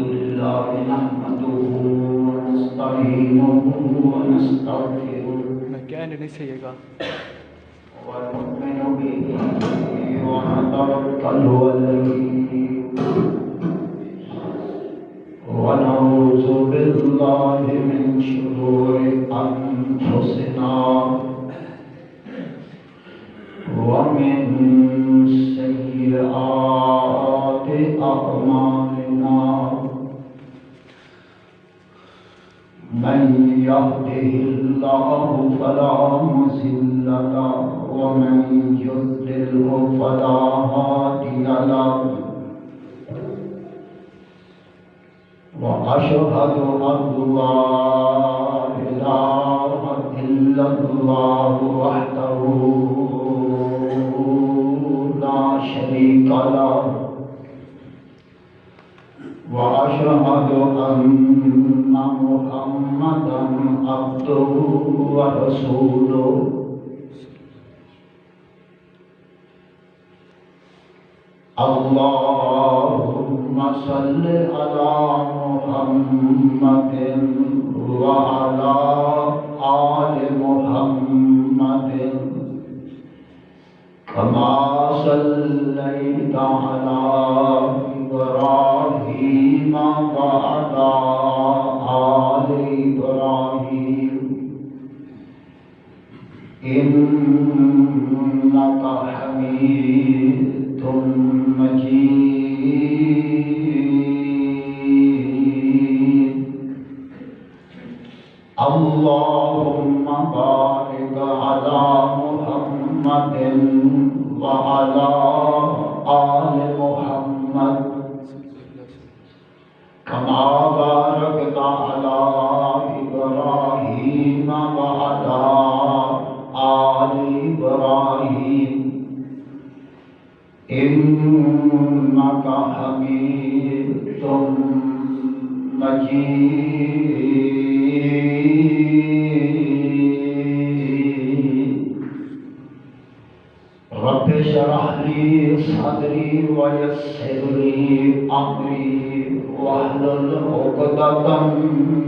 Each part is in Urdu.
لله نحمده ونستعينه ونستغفره ونؤمن به ونتوكل عليه ونعوذ بالله من شرور أنفسنا ومن سيئات أعمالنا من يهده الله فلا مضل له ومن يضلل فلا هادي له وأشهد أن لا إله إلا الله وحده لا شريك له وأشهد أن محمدا عبده ورسوله اللهم صل على محمد وعلى آل محمد كما صليت على إبراهيم وعلى آل إبراهيم إنك حميد مجيد اللهم بارك على محمد وعلى آل محمد كما باركت على إبراهيم وعلى آل إبراهيم إنك حميد مجيد رب اشرح لي صدري ويسر لي أمري واحلل عقدة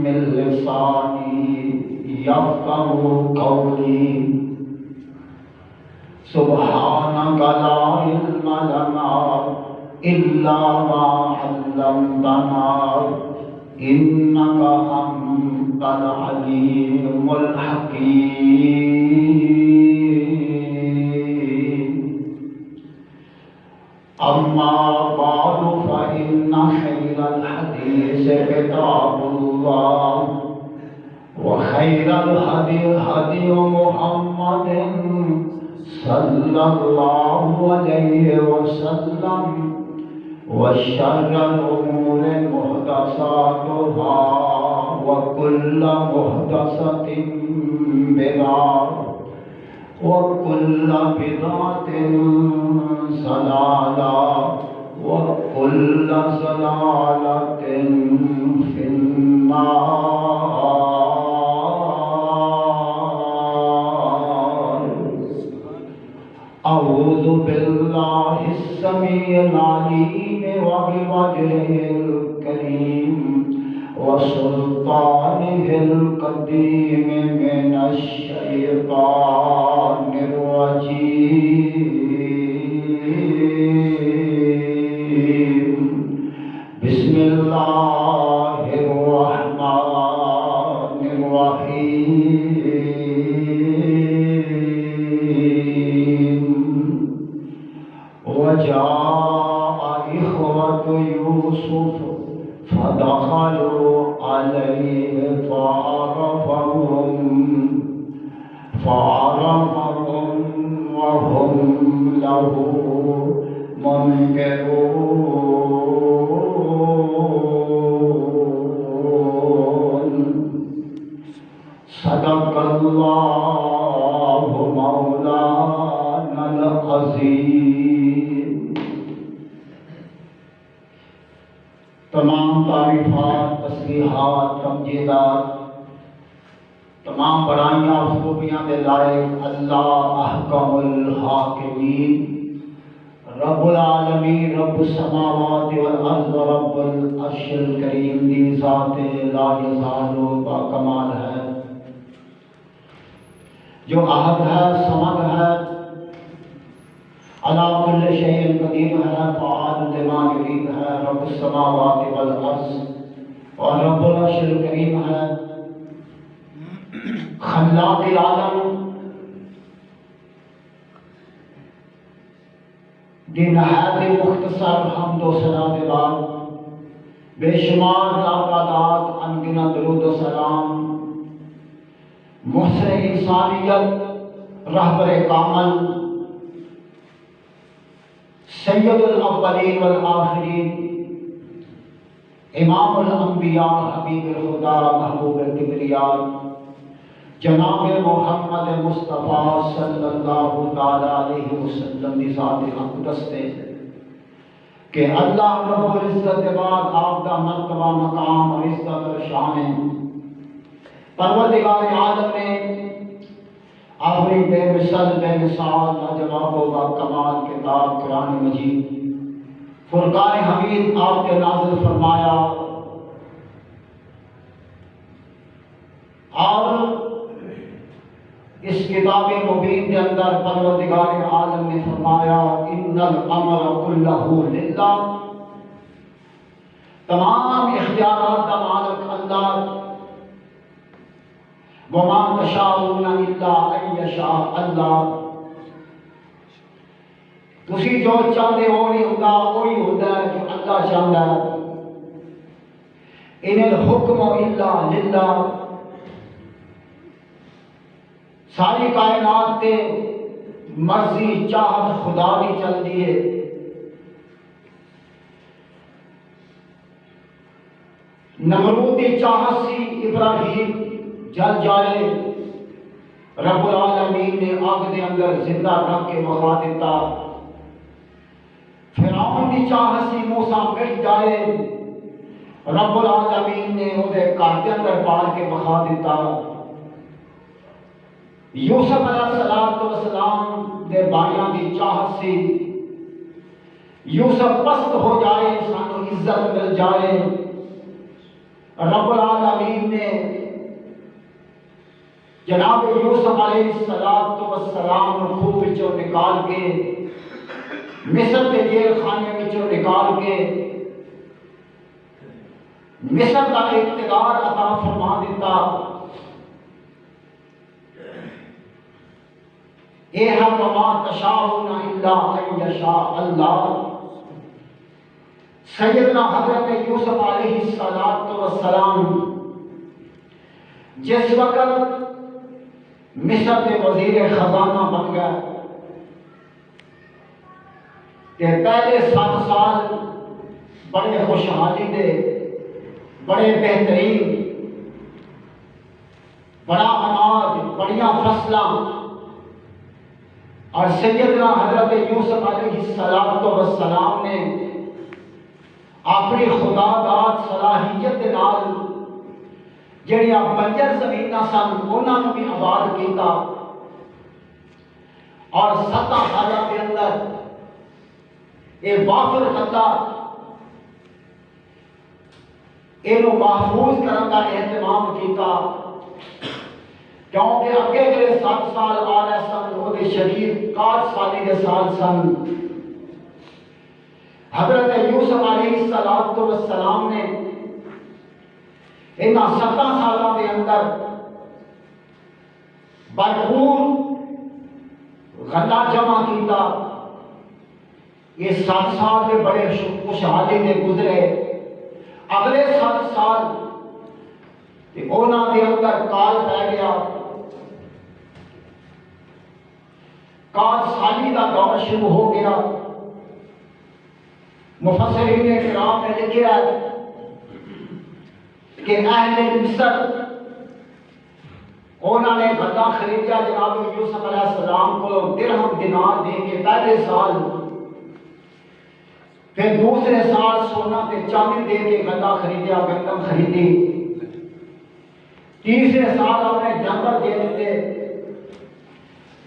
من لساني يفقهوا قولي سبحانك لا علم لنا إلا ما علمتنا إنك أنت العليم الحكيم أما بعد فإن خير الحديث كتاب الله وخير الهدي هدي محمد صلى الله عليه وسلم وشر الأمور محدثاتها وكل محدثة بدعة وكل بدعة ضلالة وكل ضلالة في النار أعوذ بالله السميع العليم وبوجهه الكريم وسلطانه القديم من الشيطان الرجيم بسم الله الرحمن الرحيم وجاء إخوة يوسف فدخلوا عليه فعرفهم وهم له منكرون صدق الله مولانا العظيم تمام تعریفات، تسبیحات، تمجیدات، تمام بڑائیاں خوبیاں دے لائق اللہ احکم الحاکمین رب العالمین رب السماوات والارض رب العرش الکریم دی ذات لا یزال با کمال ہے، جو احد ہے، صمد ہے، علی کل شیء قدیر ہے، فعال لما یرید ہے، رب السماوات والارض اور رب العرش الکریم ہے، خلاق العالم دی نہایت مختصر حمد و ثنا کے بعد بے شمار تعداد انگنت درود و سلام محسن انسانیت رہبر کامل سید الاولین والآخرین امام الانبیاء حبیب الخدا محبوب کبریاء جناب محمد مصطفیٰ صلی اللہ تعالیٰ علیہ وسلم دی ذات اقدس تے کہ اللہ رب العزت کے بعد آپ کا مرتبہ مقام اور عزت اور شان ہے۔ پروردگار عالم نے اپنی بے مثل بے مثال لاجواب و با کمال کتاب قرآن مجید فرقان حمید آپ کے نازل فرمایا، اور اس کتاب مبین کے اندر پروردگار عالم نے فرمایا ان الامر کلہ للہ، تمام اختیارات کا مالک اللہ، وما تشاءون الا ان یشاء اللہ، تسی جو چاہتے ہو نہیں ہوتا وہی ہوتا ہے جو اللہ چاہتا ہے، ان الحکم الا للہ، ساری کائنات تے مرضی چاہت خدا کی چلتی ہے۔ نمرود کی چاہت سی ابراہیم جل جائے، رب العالمین نے آگ دے اندر زندہ رکھ کے بخا دیتا۔ فرعون کی چاہت سی موسیٰ مٹ جائے، رب العالمین نے اسے گھر کے اندر پال کے بخا دیتا۔ یوسف علیہ السلام دے بھائیاں دی چاہت سی یوسف پست ہو جائے، سانو عزت مل جائے، رب العالمین نے جناب یوسف علیہ السلام خوب وچوں نکال کے مصر کے جیل خانے وچوں نکال کے مصر کا اقتدار عطا فرما دیتا۔ اے ہے وما تشاءون الا ان یشاء اللہ۔ سیدنا حضرت یوسف علیہ السلام جس وقت مصر کے وزیر خزانہ بن گئے کہ پہلے 7 سال بڑے خوشحالی دے، بڑے بہترین، بڑا اناج، بڑیاں فصلاں، اور سیدنا حضرت یوسف علیہ السلام نے اپنی خدا داد صلاحیت کے نال جہاں بنجر زمین سن انہوں بھی آباد کیتا، اور 7 سالوں کے اندر یہ وافر اللہ یہ محفوظ کرنے کا اہتمام کیتا، کیونکہ اگے کے 7 سال آ رہے سن وہ شدید 61 سالی کے سال سن۔ حضرت یوسف علیہ السلام نے ان 7 سالوں کے اندر بھرپور غلہ جمع کیتا۔ یہ 7 سال کے بڑے خوشحالی کے گزرے، اگلے 7 سال انہوں کے اندر کال پہ گیا، کال سالی کا دور شروع ہو گیا۔ مفسرین کرام نے لکھا کہ اہل مصر انہوں نے غلہ خریدیا جناب یوسف علیہ السلام کو درہم دینار دے کے پہلے سال، پھر دوسرے سال سونا تے چاندی دے کے غلہ خریدیا، گندم خریدی، تیسرے سال اپنے جانور دے دیتے،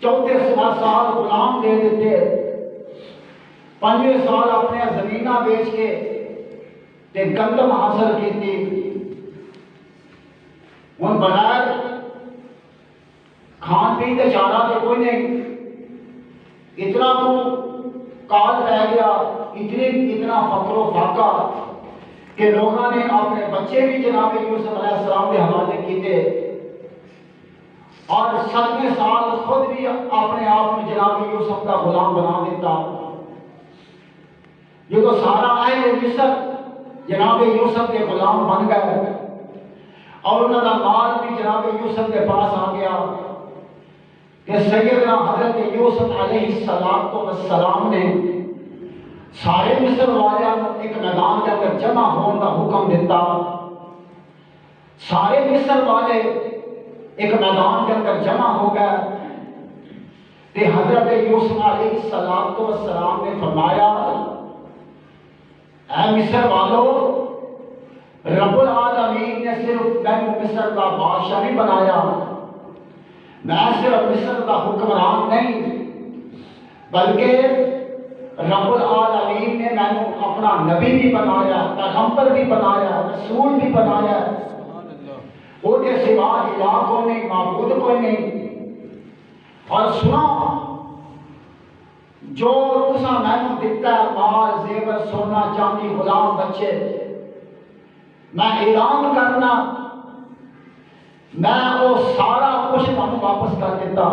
چوتھے سال غلام دے دیتے، 5 سال اپنے زمینہ بیچ کے تے گندم حاصل کی ہوں بغیر کھان پین کے چارہ تو کوئی نہیں، اتنا تو کال پہ گیا، اتنا فقر و فاقہ کہ لوگوں نے اپنے بچے بھی جناب یوسف علیہ السلام کے حوالے کیتے اور 7 سال خود بھی اپنے آپ میں جناب یوسف کا غلام بنا دیتا۔ یہ تو سارا اہل مصر جناب یوسف کے غلام بن گئے اور انہوں کا مال بھی جناب یوسف کے پاس آ گیا کہ سیدنا حضرت یوسف علیہ السلام نے سارے مصر والوں ایک میدان کے اندر جمع ہونے کا حکم دیتا۔ سارے مصر والے ایک میدان کے اندر جمع ہو گئے کہ حضرت یوسف علیہ السلام نے فرمایا، اے مصر والو، رب العالمین نے صرف میں مصر کا بادشاہ نہیں بنایا، میں صرف مصر کا حکمران نہیں بلکہ رب العالمین نے میں نے اپنا نبی بھی بنایا، پیغمبر بھی بنایا، رسول بھی بنایا، وہ کے سوا الہ کوئی نہیں، معبود کوئی نہیں۔ اور سنا جو تسا میں نے دیتا ہے مال زیور سونا چاندی غلام بچے، میں اعلان کرنا میں وہ سارا کچھ تمہیں واپس کر دیتا۔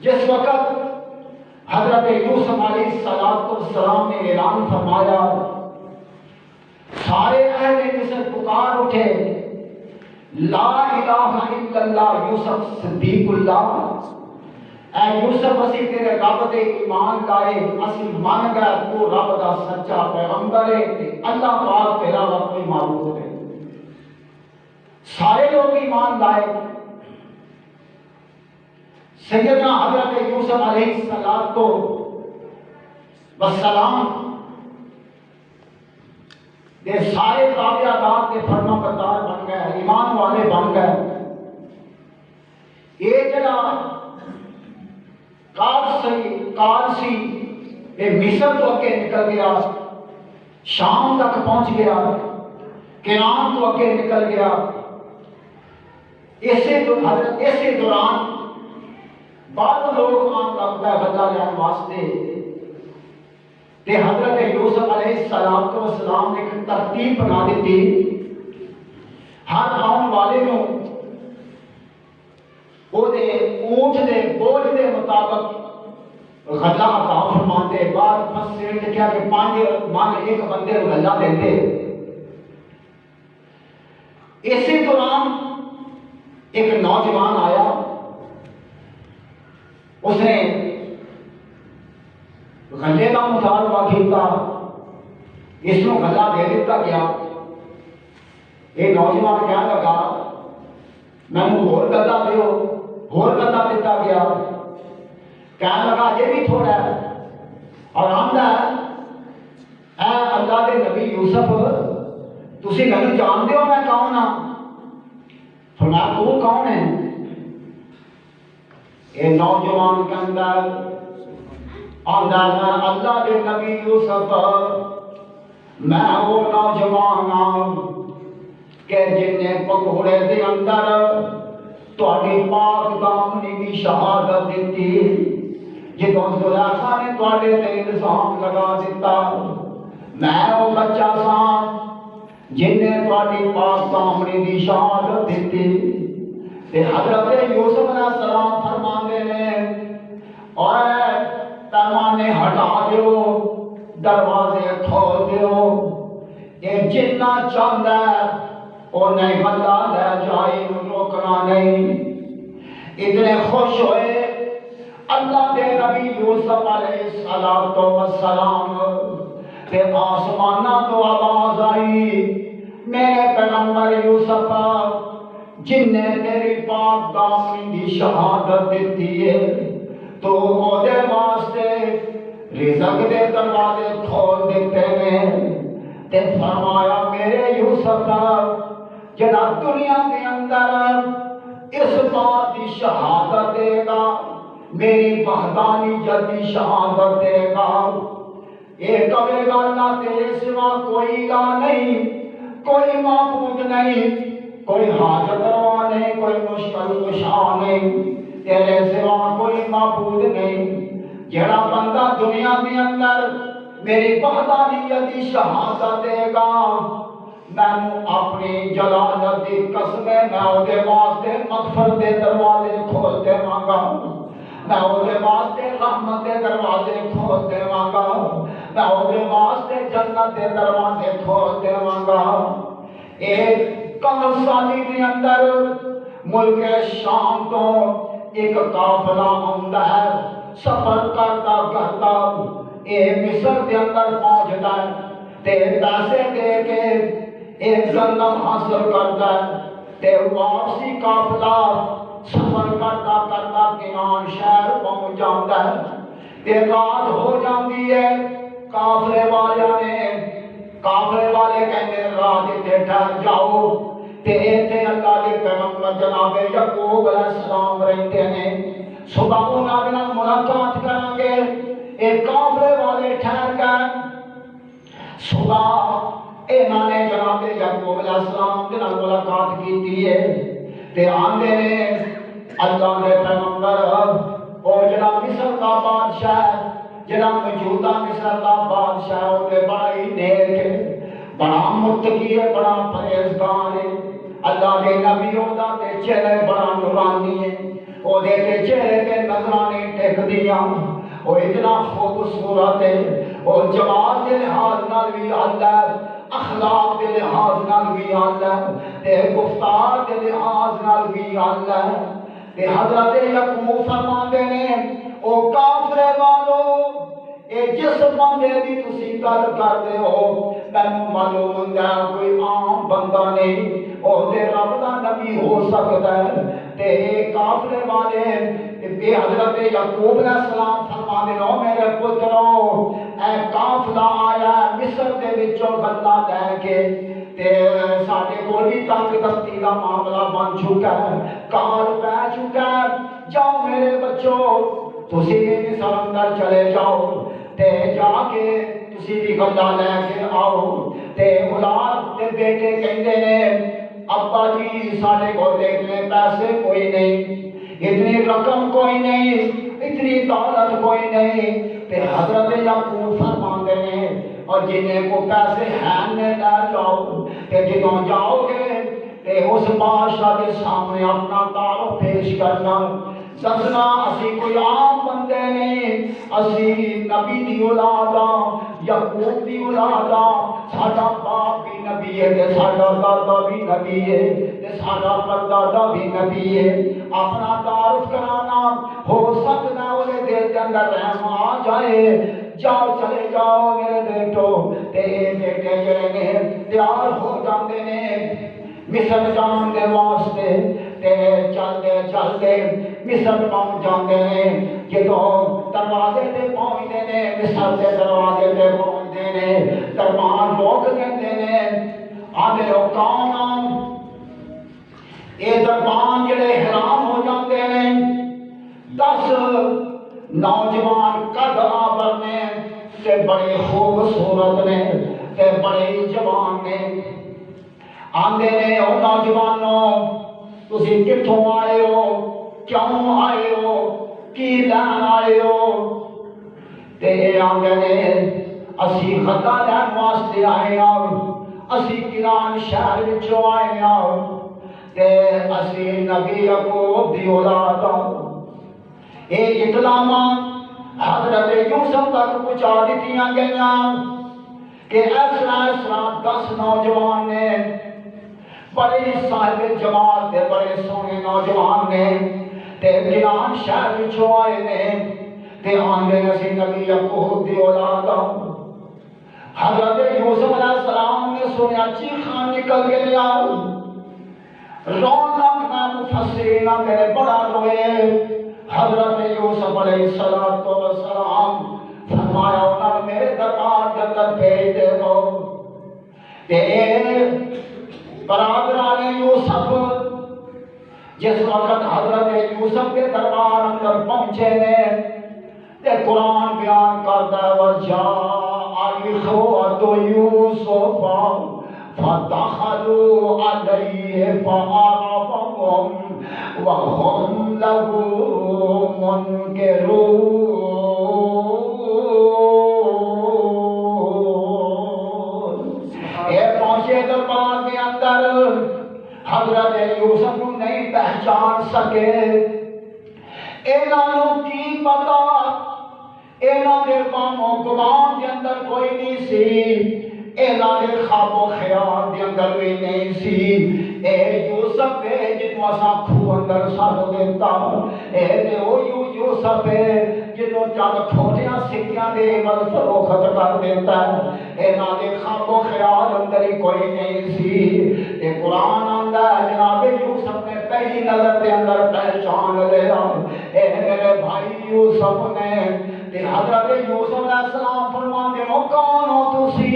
جس وقت حضرت یوسف علیہ السلام نے اعلان فرمایا، سارے اہل مصر پکار اٹھے، لا الہ الا اللہ یوسف صدیق اللہ، اے یوسف اسی تیرے رب دے ایمان لائے، اسی من گئے تو رب دا سچا پیغمبر ہے، اللہ پاک تیرا رب کوئی معبود ہے۔ سارے لوگ ایمان لائے۔ سیدنا حضرت یوسف علیہ السلام یہ سارے تابعدار کے فرما بردار بن گئے، ایمان والے بن گئے۔ یہ جڑا کال سی یہ مصر تو اگے نکل گیا، شام تک پہنچ گیا، کنعان تو اگے نکل گیا۔ اسی دوران بعض لوگ آن لگتا ہے بدلہ لینے واسطے کہ حضرت یوسف علیہ السلام نے ایک ترتیب بنا دیتی، ہر آن والے کو اونٹ دے بوجھ دے مطابق غلہ عطا فرماتے۔ بعد مفسرین نے کہا کہ 5 من ایک بندے کو غلہ دیتے۔ اسی دوران ایک نوجوان آیا، اس نے غلے کا مطالبہ کیا، اس کو غلہ دے دیتا گیا۔ یہ نوجوان کہنے لگا میں نے اور غلہ دیو، اور غلہ دیتا گیا، کہنے لگا یہ بھی تھوڑا ہے، اور آمدہ ہے اے اللہ دے نبی یوسف تسی میں جان دیو میں کون ہاں؟ فرمایا تو کون ہے؟ یہ نوجوان کے اندر آمدہ ہے اللہ دے نبی یوسف میں وہ نوجوان ہوں کہ جن نے پکوڑے دے اندر تواڈی پاک دامنی کی شہادت دیتی، جدوں زلیخا نے تواڈے تے الزام لگا دیتا، میں وہ بچہ ساں جن نے تواڈی پاک دامنی کی شہادت دیتی۔ تے حضرت یوسف علیہ السلام فرماندے نے اوے پیمانے ہٹا دیو، دروازے کھول دیو، یہ جتنا چاہتا ہے انہیں غلہ لے جائے، روکنا نہیں۔ اتنے خوش ہوئے اللہ دے نبی یوسف علیہ السلام تے آسمانہ تو آواز آئی، میرے پیغمبر یوسف جن نے تیری پاک دامنی کی شہادت دیتی ہے تو وہ دے واسطے رزق دے دروازے کھول دیتے ہیں۔ تے فرمایا میرے یوسف جنا دنیا کے اندر اس بات کی شہادت دے گا میری وحدانیت کی شہادت دے گا، یہ کہے گا اللہ تیرے سوا کوئی الہ نہیں، کوئی معبود نہیں، کوئی حاجت روا نہیں، کوئی مشکل کشا نہیں، تیرے سوا کوئی معبود نہیں۔ جڑا بندہ دنیا کے اندر میری وحدانیت کی شہادت دے گا، میں اپنی جلالت کی قسم میں اودے واسطے مغفرت دے دروازے کھول دیواں گا، میں اودے واسطے رحمت دے دروازے کھول دیواں گا، میں اودے واسطے جنت دے دروازے کھول دیواں گا۔ ایک کم سالی کے اندر ملک شام تو ایک قافلہ آندا ہے، سفر کرتا کرتا یہ مصر کے اندر پہنچتا ہے تے پیسے دے کے ایک گندم حاصل کرتا ہے تے واپسی قافلہ سفر کرتا کرتا کنان شہر پہنچ جاتا ہے تے رات ہو جاتی ہے۔ قافلے والے کہتے رات اتنے ٹھہر جاؤ تے ایتھے اللہ کے پیغمبر جناب یعقوب علیہ السلام رہتے ہیں، صبح انہاں نال ملاقات کریں گے۔ ایک قافلے والے ٹھہر گئے، صبح انہوں نے جناب یعقوب علیہ السلام کے نال ملاقات کی ہے تے آندے نے اللہ کے پیغمبر اور جناب مصر کا بادشاہ، جناب موجودہ مصر کا بادشاہ وہ بڑا ہی نیک ہے، بڑا متقی ہے، بڑا پرہیزگار ہے، اللہ کے نبی ہوتا تے چہرے بڑا نورانی ہے، وہ دے تے چہرے تے نظرانے ٹک دیاں، وہ اتنا خوبصورت ہے، اور جمال کے لحاظ نال بھی اللہ، اخلاق کے لحاظ نال بھی اللہ، تے گفتار کے لحاظ نال بھی اللہ، تے حضرت یعقوب فرماندے نے او کافرے والو اے جس بندے دی تسی گل کردے ہو مینوں معلوم ہوندا کوئی عام بندہ نہیں، او تے رب دا نبی ہو سکتا ہے، تے کافرے والے تے حضرت یعقوب علیہ السلام فرماندے نے او میرے پترو اے قافلہ آیا مصر دے وچوں گلا لے کے تے ساڈے کول بھی تنگ دستی دا معاملہ بن چکا ہے، کال پہ چکا ہے، جاؤ میرے بچوں تسی بھی مصر اندر چلے جاؤ تے جا کے تسی بھی گلا لے کے آؤ۔ تے اولاد تے بیٹے کہندے نے ابا جی ساڈے کول اتنے پیسے کوئی نہیں، اتنی رقم کوئی نہیں، اتنی دولت کوئی نہیں، تے حضرت یعقوب فرماندے نے اور جنہیں کو پیسے ہیں نے لے جاؤ تے جدوں جاؤ گے تے اس بادشاہ کے سامنے اپنا تعارف پیش کرنا، دسنا اسی کوئی عام بندے نہیں، اسی نبی دی اولاد ہاں، یعقوب دی اولاد ہاں، ساڈا باپ بھی نبی ہے تے ساڈا دادا بھی نبی ہے تے ساڈا پردادا بھی نبی ہے، اپنا تعارف کرانا، ہو سکتا ہے وہ دل کے اندر رحم آ جائے، جاؤ چلے جاؤ میرے بیٹو تے بیٹے جڑے نے تیار ہو جاندے نے مصر جان دے واسطے تے چلدے چلدے مصر پہنچ جاندے نے، جدوں دروازے تے پہنچدے نے مصر دے دروازے تے پہنچدے نے دربان لوگ کہندے نے آندے او کون اے دربان جڑے حیران ہو جاندے نے 10 نوجوان قد آور نے تے بڑے خوبصورت نے تے بڑے جوان نے، آندے نے او نوجوانوں تسی کتھوں آئے ہو، کیوں آئے ہو، کی لین آئے ہو، تے آندے نے اسی خطہ لین واسطے آئے ہوں، اسی کنان شہر وچوں آئے ہوں، تے اسی نبی یعقوب دی اولاد ہوں۔ اے اطلاعات حضرت یوسف تک پہنچا دیتیاں گئیاں کہ ایسا 10 نوجوان نے بڑے صاحب جمال تے بڑے سونے نوجوان نے تے کنان شہر وچوں آئے نے تے آندے اسی نبی یعقوب دی اولاد ہوں۔ حضرت یوسف علیہ السلام نے سنیا چیخاں نکل گیا، رون لگ میں مفسرین میرے بڑا روئے۔ حضرت یوسف علیہ السلام فرمایا انہوں نے میرے دربار کے اندر بھیج دے دو تے برادران یوسف جس وقت حضرت یوسف کے دربار اندر پہنچے نے تے قرآن بیان کرتا ہے وَجَاءَ إِخْوَةُ يُوسُفَ فَدَخَلُوا عَلَيْهِ فَعَرَفَهُمْ وَهُمْ لَهُ مُنْكِرُونَ۔ پہنچے دربار کے اندر حضرت یوسف کو نہیں پہچان سکے۔ انہوں کی پتا انہوں کے پاموں گمان کے اندر کوئی نہیں سی، انہوں کے خواب و خیال کے اندر بھی نہیں سی۔ اے یوسف ہے جنہوں اساں کھو اندر سانو دیتا، اے دے او یوسف ہے جنہوں چند کھوٹیاں سکیاں دے مل فروخت کر دیتا ہے۔ انہوں کے خواب و خیال اندر ہی کوئی نہیں سی۔ اے قرآن آندہ ہے جناب یوسف نے پہلی نظر دے اندر پہچان لیا۔ اے میرے بھائی یوسف نے تے حضرت یوسف علیہ السلام فرماندے ہو کون ہو تسی،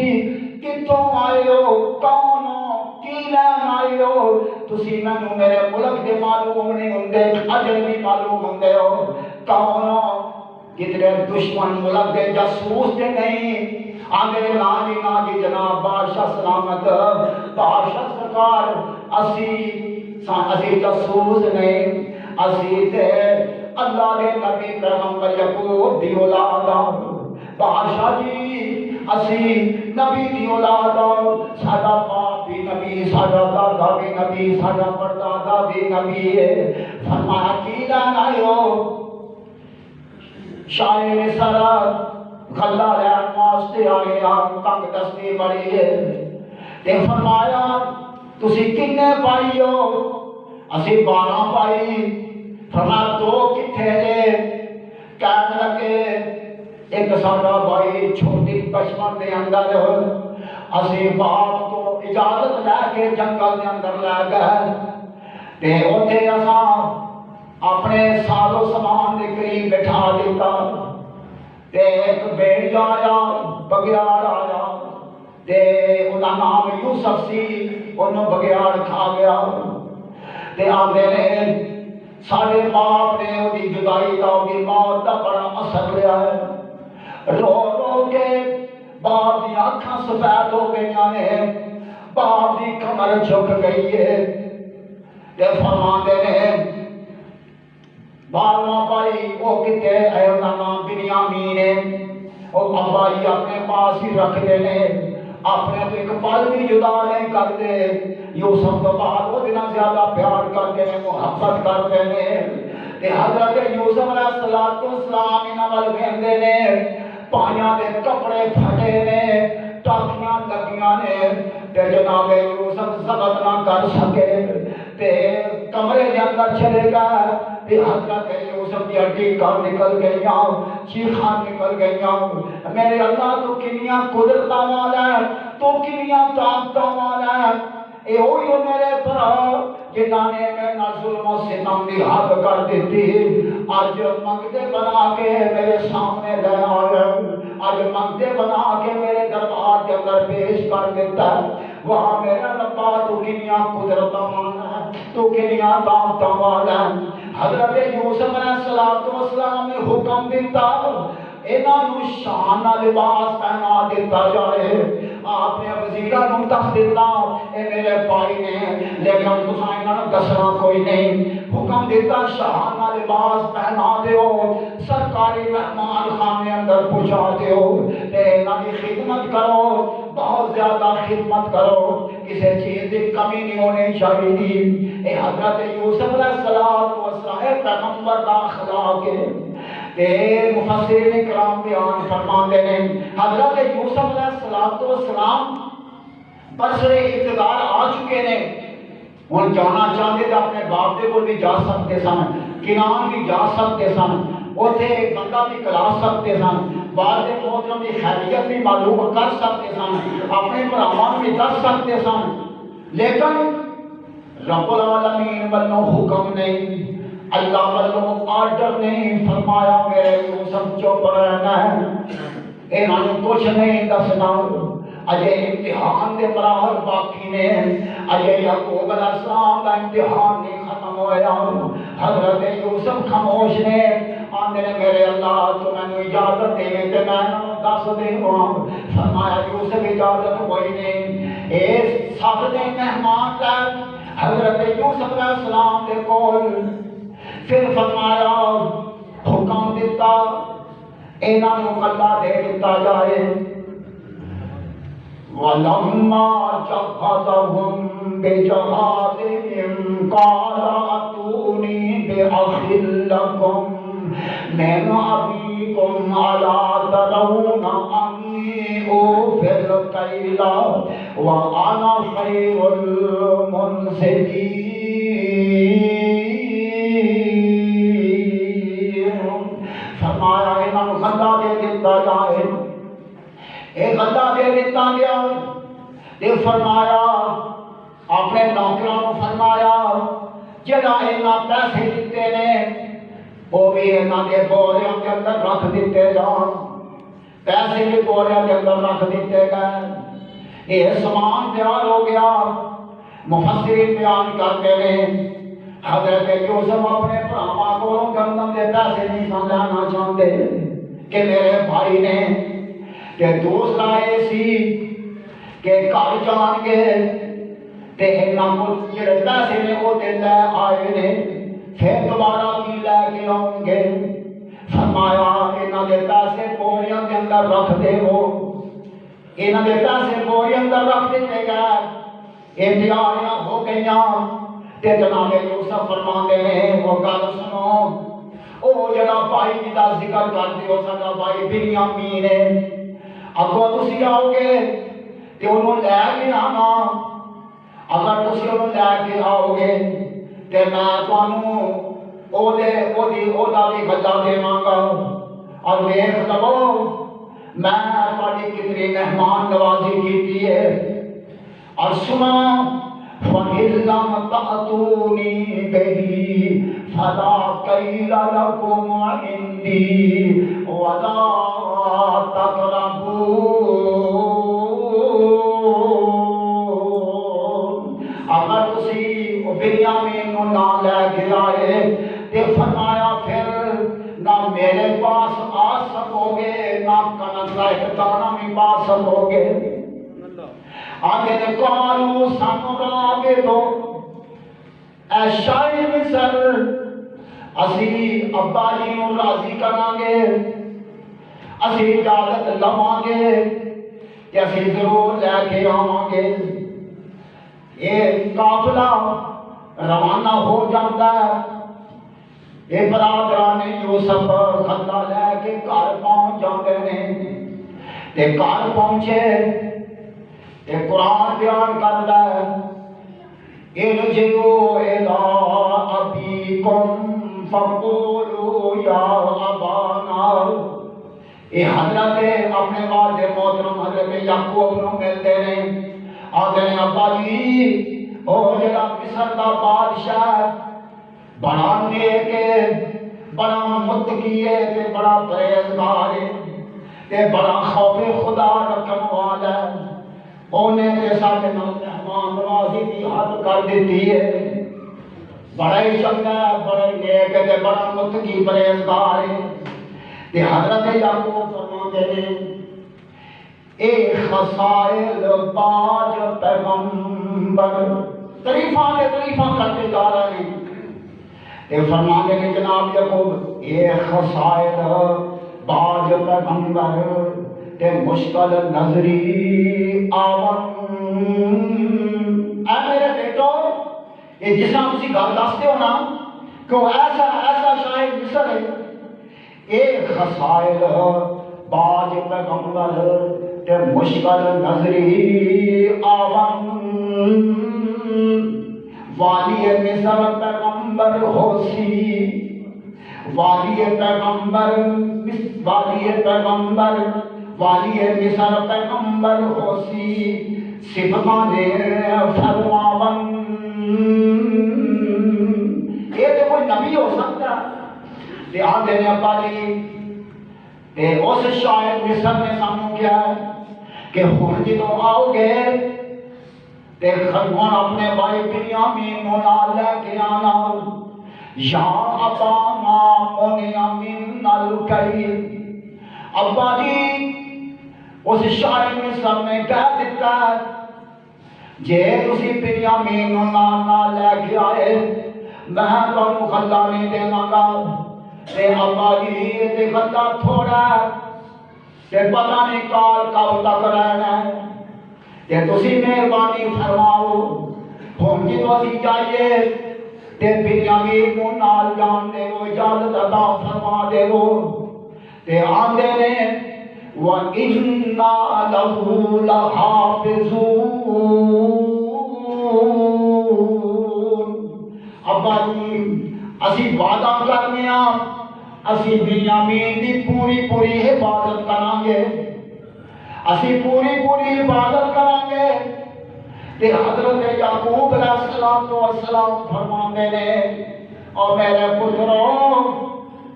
کتوں آئے ہو، کون ہو، کی لین آئے ہو؟ تسی مینوں میرے ملک دے معلوم نہیں ہوندے، اجل بھی معلوم ہوندے ہو، کون ہو؟ کتنے دشمن ملک دے جاسوس تے نہیں آندے نا جی جناب بادشاہ سلامت، بادشاہ سرکار اسی جاسوس نہیں، اسی تے اللہ دے نبی پیغمبر یعقوب دی اولاد بادشاہ جی، اسی نبی دی اولاد، ساڈا باپ بھی نبی، ساڈا دادا بھی نبی، ساڈا پردادا بھی نبی ہے۔ فرمایا کی لین آئے ہو؟ شاہ مصر غلہ لین واسطے آئے ہاں، تنگ دستی بڑی ہے۔ تے فرمایا تسی کنے پائی ہو؟ اسی 12 پائی۔ فرمایا 2 کتھے جے؟ کہنے لگے ایک ساڈا بھائی چھوٹی بچپن دے اندر اسی باپ تو اجازت لے کے جنگل دے اندر لے گئے تے اوتھے اساں اپنے ساز و سامان دے قریب بٹھا دیتا تے ایک بھیڑیا آیا، بگیاڑ آیا تے انہاں نام یوسف سی، انہوں بگیاڑ کھا گیا تے آندے نے ساڈے باپ نے وہ جدائی دا وہ موت دا بڑا اثر لیا ہے، رو رو کے باپ دی آنکھاں سفید ہو گئیاں نے، باپ دی کمر جھک گئی ہے تے فرماندے نے 12واں بھائی وہ کتے ہے، انہاں نام بنیامین ہے، وہ ابا ہی اپنے پاس ہی رکھ دے نے، اپنے تو ایک پل بھی جدا نہیں کرتے، یوسف تو بعد وہ دنہ زیادہ پیار کرتے ہیں، محبت کرتے ہیں۔ تے حضرت یوسف علیہ السلام انہاں ول ویندے نے، پائیاں دے کپڑے پھٹے نے، ٹاکیاں لگیاں نے، تے جناب یوسف ضبط نہ کر سکے تے کمرے دے اندر چلے گا تے حضرت یوسف دی ہڈی کر نکل گئیاں، چیخاں نکل گئیاں۔ میرے اللہ تو کنیاں قدرتاں والا ہے، تو کنیاں طاقتاں والا ہے، اے ہوئی میرے بھرا جنہاں نے میرے ظلم و ستم دی حد کر دیتی، اج منگتے بنا کے میرے سامنے لے آیا، اج منگتے بنا کے میرے دربار کے اندر پیش کر دیتا ہے۔ وہاں میرا ربا تو کنیاں قدرتاں والا ہے، تو کنیاں طاقتاں والا ہے۔ حضرت یوسف علیہ السلام نے حکم دیتا انہوں شان لباس پہنا دیتا جائے، آپ نے وزیرہ نوں دس دیتا اے میرے بھائی نے، لیکن تساں انہاں دسنا کوئی نہیں، حکم دیتا شان لباس پہنا دیو، سرکاری مہمان خانے اندر پہنچا دیو تے انہاں دی خدمت کرو، بہت زیادہ خدمت کرو، کسی چیز کی کمی نہیں ہونی چاہیے۔ اے حضرت یوسف علیہ السلام پیغمبر دا اخلاق ہے تے مفسرین کرام بیان فرماندے ہیں حضرت یوسف علیہ السلام بصرے اقتدار آ چکے نے، ہن جانا چاہتے تھے اپنے باپ دے کول بھی جا سکتے سن، کنان بھی جا سکتے سن، اوتھے ایک بندہ بھی کلا سکتے سن، بعد محترم کی خیریت بھی معلوم کر سکتے سن، اپنے بھراواں بھی دس سکتے سن، لیکن رب العالمین والوں حکم نہیں، اللہ والوں آرڈر نہیں، فرمایا میرے یوسف چپ رہنا ہے، انہوں نے کچھ نہیں دسنا، اجے امتحان دے مراحل باقی نے، اجے یعقوب علیہ السلام کا امتحان نہیں ختم ہو ہویا حضرت یوسف خاموش نے آندے نے میرے اللہ تو میں نے اجازت دے تے میں دس دے فرمایا یوسف اجازت کوئی نہیں اے سب دے مہمان لے حضرت یوسف علیہ السلام دے کول پھر فرمایا حکم دیتا انہاں نوں غلہ دے دیتا جائے وَلَمَّا جَهَّزَهُم بِجَهَازِهِمْ قَالَ ائْتُونِي بِأَخٍ لَّكُم مِّنْ أَبِيكُمْ أَلَا تَرَوْنَ أَنِّي أُوفِي الْكَيْلَ وَأَنَا خَيْرُ الْمُنزِلِينَ فرمایا انہاں نوں غلہ دے دیتا جائے ایک غلہ دے دیتا گیا تے فرمایا اپنے نوکراں نوں فرمایا جڑا انہاں پیسے دتے نے وہ بھی انہاں دے بوریاں دے اندر رکھ دتے جان پیسے بھی بوریاں دے اندر رکھ دتے گئے یہ سامان تیار ہو گیا مفسرین بیان کرتے ہیں حضرت یوسف اپنے بھراواں کولوں گندم دے پیسے نہیں سن لینا چاہتے کہ میرے بھائی نے کہ دوسرا ایسی کہ گھر جان کے تے انہاں کو جڑے پیسے نے وہ دے لے آئے نے پھر دوبارہ کی لے کے آؤں گے فرمایا انہاں دے پیسے بوریاں کے اندر رکھ دے ہو انہاں دے پیسے بوریاں اندر رکھ دیتے گئے یہ تیاریاں ہو گئیاں تے جناب یوسف فرماندے ہیں وہ گل سنو او جڑا بھائی دا ذکر کرتے ہو ساڈا بھائی بنیامین ہے اگوں تسی آؤ گے تے انہوں لے کے آنا اگر تسی انہوں لے کے آؤ گے تے میں تانوں او دا بھی غلہ دیواں گا اور ویکھ لو میں تہاڈی کتنی مہمان نوازی کیتی ہے اور سنا فَإِن لَّمْ تَأْتُونِي بِهِ فَلَا كَيْلَ لَكُمْ عِندِي وَلَا تَقْرَبُونِ اگر تسی بنیامین نوں نہ لے کے آئے تے فرمایا پھر نہ میرے پاس آ سکو گے نہ کنک کا ایک دانہ بھی پا سکو گے آگے نے قالوا سنراودو اے شاہ مصر اسی ابا جی نوں راضی کران گے اسی اجازت لواں گے کہ اسی ضرور لے کے آواں گے یہ قافلہ روانہ ہو جاتا ہے یہ برادران یوسف خطہ لے کے گھر پہنچ جاتے ہیں تے گھر پہنچے تے قرآن بیان کرتا ہے ارجعوا الی ابیکم فقولوا یا ابانا یہ حضرت اپنے والد محترم حضرت یعقوب نوں ملتے ہیں آتے ہیں ابا جی او جڑا مصر دا بادشاہ بڑا نیک ہے بڑا متقی ہے تے بڑا پرہیزگار ہے تے بڑا خوف خدا رکھن والا ہے انہیں تے ساڈے نال مہمان نوازی دی حد کر دیتی ہے بڑا ہی چنگا ہے بڑا ہی نیک ہے تے بڑا متقی پرہیزگار ہے تے حضرت یعقوب فرماتے ہیں اے خصائل باج پیغمبر تعریفاں کرتے جا رہے ہیں تے فرماتے ہیں جناب یعقوب اے خصائل باج پیغمبر تے مشکل نظری آون اے میرے بیٹو یہ جس طرح تسی گل دستے ہو نا کہ وہ ایسا شاید مصر ہے ایک خصائل باج پیغمبر تے مشکل نظری آون والی مصر پیغمبر ہوسی والی پیغمبر مصر پیغمبر ہوسی صفتان فرماون یہ تو کوئی نبی ہو سکتا تے آدھے نے ابا جی تے اس شاید مصر نے سامنے کیا ہے کہ ہن جدوں آؤ گے تے خرمون اپنے بھائی بنیامین کو نال لے کے آنا یا ابانا منع منا الکیل ابا جی اس شاعر مصر نے کہہ دیتا ہے جے تسی بنیامین کو نال لے کے آئے میں تمہیں غلہ نہیں دینا گا تے ابا جی تے غلہ تھوڑا ہے تے پتہ نہیں کال کب تک رہنا ہے تے تسی مہربانی فرماؤ ہن جی تو اسی چاہیے تے بنیامین کو نال جان دے وہ اجازت عطا فرما دے وہ تے آندے نے وَإِنَّا لَهُ لَحَافِظُونَ ابا جی اسی وعدہ کرنے اسی بنیامین دی پوری حفاظت کریں گے اسی پوری حفاظت کریں گے تے حضرت یعقوب علیہ السلام فرماندے نے اور میرے پتروں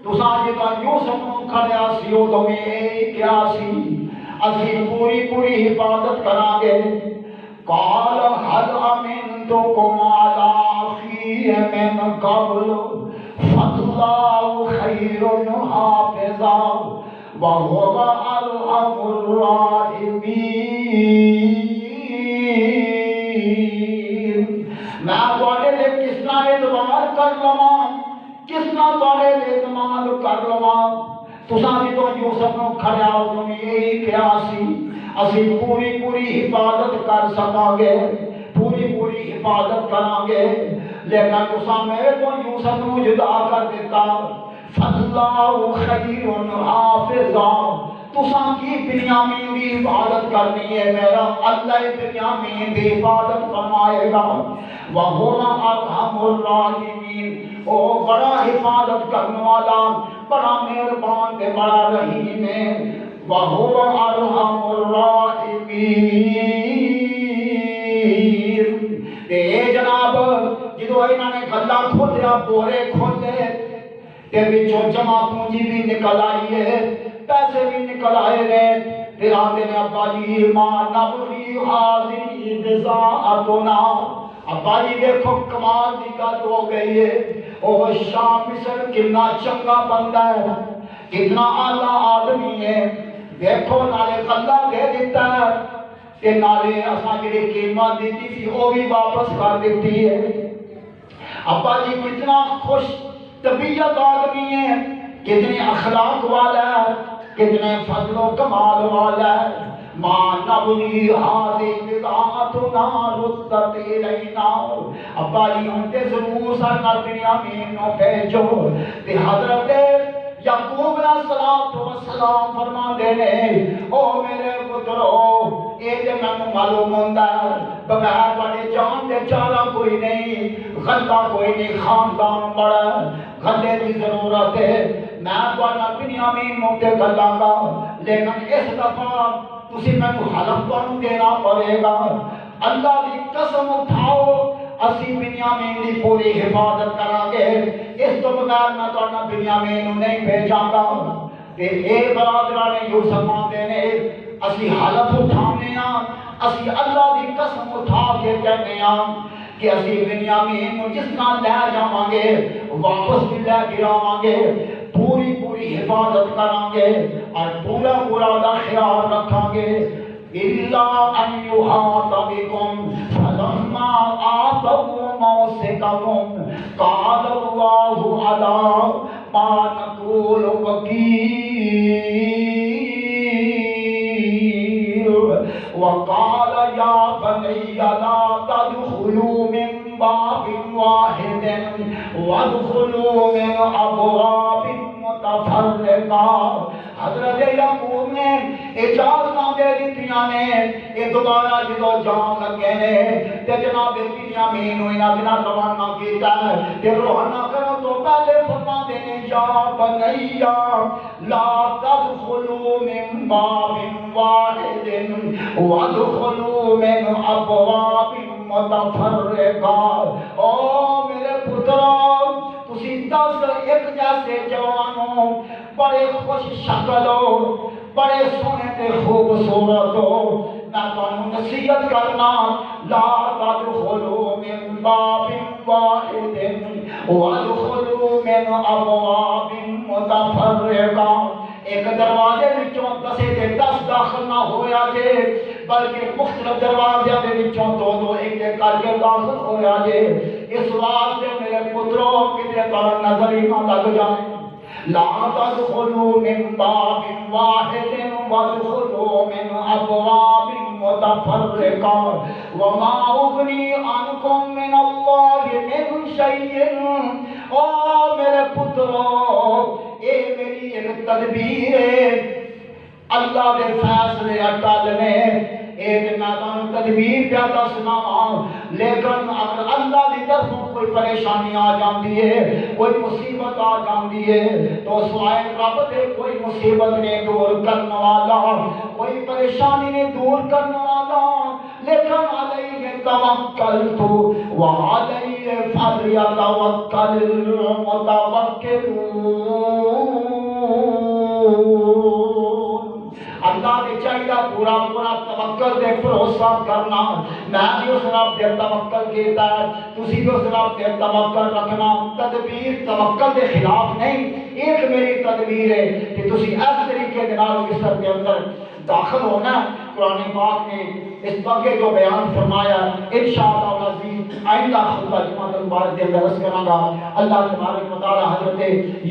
تساں جدوں یوسف نوں کھڑیا سی اودوں میں کیا سی اسی پوری حفاظت کریں گے قال هل امنتكم على اخي من قبل فالله خير حافظا وهو ارحم الراحمين میں تواڈے لے کس طرح اعتماد کر لواں کس طرح تواڈے لے اعتماد کر لواں تساں جدوں یوسف نوں کھڑیا اودوں یہی کیا سی اسی پوری حفاظت کر سکاں گے پوری حفاظت کریں گے لیکن تساں میرے کو یوسف نوں جدا کر دیتا فاللہ خیر حافظا تساں کی بنیامین دی حفاظت کرنی ہے میرا اللہ بنیامین دی حفاظت فرمائے گا وَهُوَ أَرْحَمُ الرَّاحِمِينَ او بڑا حفاظت کرنے والا بڑا مہربان تے بڑا رحیم ہے وَهُوَ أَرْحَمُ الرَّاحِمِينَ تے جناب جدو انہاں نے گلا کھولیا بورے کھولے تے وچوں جمع پونجی بھی نکل آئی ہے پیسے بھی نکل آئے نے تے آندے نے ابا جی ما نبغي هذه بضاعتنا ابا جی دیکھو کمال دی گل ہو گئی ہے او شام مصر کتنا چنگا بندہ ہے کتنا اعلیٰ آدمی ہے دیکھو نالے غلہ دے دیتا ہے تے نالے اساں جڑی قیمت دیتی تھی وہ بھی واپس کر دیتی ہے ابا جی کتنا خوش طبیعت آدمی ہے کتنے اخلاق والا ہے کتنے فضل و کمال والا ہے ما نبغي هذه بضاعتنا ردت إلينا ابا جی ہن تے ضرور سارا بنیامین نو بھیجو تے حضرت یعقوب علیہ السلام فرماندے نے او میرے پترو اے تے مینوں معلوم ہوندا بغیر تواڈے جان دے چارہ کوئی نہیں غلہ کوئی نہیں خاندان بڑا غلے دی ضرورت ہے میں تواڈا بنیامین نو تے گلاں گا لیکن اس دفعہ تسی مینوں حلف تانوں دینا پڑے گا اللہ دی قسم اٹھاؤ اسی بنیامین دی پوری حفاظت کریں گے اس تو بغیر میں تواڈا بنیامین نہیں بھیجاں گا تے اے برادران یوسف آندے نے اسی حلف اٹھانے اسی اللہ دی قسم اٹھا کے کہنے کہ اسی بنیامین نو جس طرح لے جاواں گے واپس بھی لے کے آواں گے پوری حفاظت کریں گے اور پورا دا خیال رکھیں گے إِلَّا أَن يُحَاطَ بِكُمْ فَلَمَّا آتَوْا مَوْثِقَهُمْ قَالَ اللَّهُ عَلَىٰ مَا نَقُولُ وَكِيلٌ وَقَالَ يَا بَنِيَّ لَا تَدْخُلُوا مِن بَابٍ وَاحِدٍ وَادْخُلُوا مِنْ أَبْوَابٍ مُتَفَرِّقَةٍ حضرت یعقوب نے اجازتاں دے دتیاں نے یہ دوبارہ جدو جان لگے نے تے جناب بنیامین نوں انہاں بنا روانہ کیتا ہے تے روانہ کرن تو پہلے فرماندے نے یا بنیا لا تدخلوا من باب واحد وادخلوا من ابواب متفرقة او میرے پترو تسی 10 ایک جیسے جوانوں بڑے خوش شکل ہو بڑے سونے تے خوبصورت ہو میں تانوں نصیحت کرنا لا تدخلوا من باب واحد وادخلوا من ابواب متفرقہ، ایک دروازے وچوں 10 داخل نہ ہویا جے بلکہ مختلف دروازے دے وچوں دو ایک کر کے داخل ہویا جے۔ اس واسطے میرے پتروں کتے تو نظر ہی نہ لگ جائے۔ لا تدخلوا من باب واحد وادخلوا من ابواب متفرقة وما اغنی عنکم من اللہ من شیء۔ او میرے پتروں، اے میری ایک تدبیر ہے، اللہ دے فیصلے اٹل نے، ایک میں تدبیر پہ دسنا، لیکن اگر اللہ دی طرفوں کوئی پریشانی آ جاندی ہے، کوئی مصیبت آ جاندی ہے تو سوائے رب دے کوئی مصیبت نے دور کرنے والا، کوئی پریشانی نے دور کرنے والا، لیکن علیہ توکلت وعلیہ فلیتوکل المتوکلون۔ اللہ نے چاہیے پورا توکل دے بھروسہ کرنا۔ میں بھی اس رب دے توکل کیتا ہے، تسی بھی اس رب دے توکل رکھنا۔ تدبیر توکل دے خلاف نہیں، ایک میری تدبیر ہے کہ تسی اس طریقے کے نال مصر کے اندر داخل ہونا۔ قرآن پاک نے اس بارے جو بیان فرمایا انشاءاللہ العزیز آئندہ خطبہ جمعہ مبارک دے اندر عرض کروں گا۔ اللہ تبارک و تعالی حضرت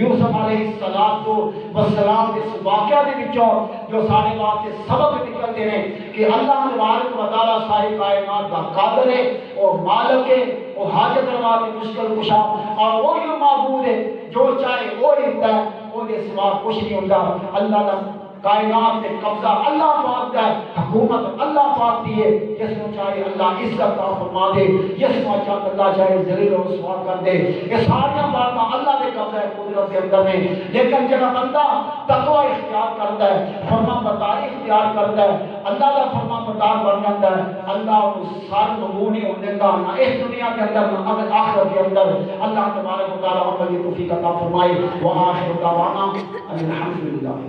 یوسف علیہ السلام اس واقعہ دے وچوں جو سارے واسطے سبق نکلتے ہیں کہ اللہ تبارک و تعالی ساری کائنات کا قادر ہے، وہ مالک ہے، وہ حاجت روا کے مشکل کشا، اور وہی معبود ہے جو چاہے وہ دیتا ہے، وہ دے سوا کچھ نہیں ہوتا۔ اللہ کا کائنات میں قبضہ اللہ پاک کا ہے، حکومت اللہ پاک دی ہے، جس کو چاہے اللہ عزت عطا فرما دے، جس کو چاہے اللہ چاہے ذلیل و رسوا کر دے۔ یہ ساری باتیں اللہ کے قبضہ ہے، قدرت کے اندر میں۔ لیکن جب بندہ تقوی اختیار کرتا ہے، فرما برداری اختیار کرتا ہے، اللہ کا فرما بردار بن جاتا ہے، اللہ اس سارے نمونے ہونے کا نہ اس دنیا کے اندر نہ آخرت کے اندر۔ اللہ تبارک و تعالی ہم کو یہ توفیق عطا فرمائے۔ وآخر دعوانا ان الحمد للہ۔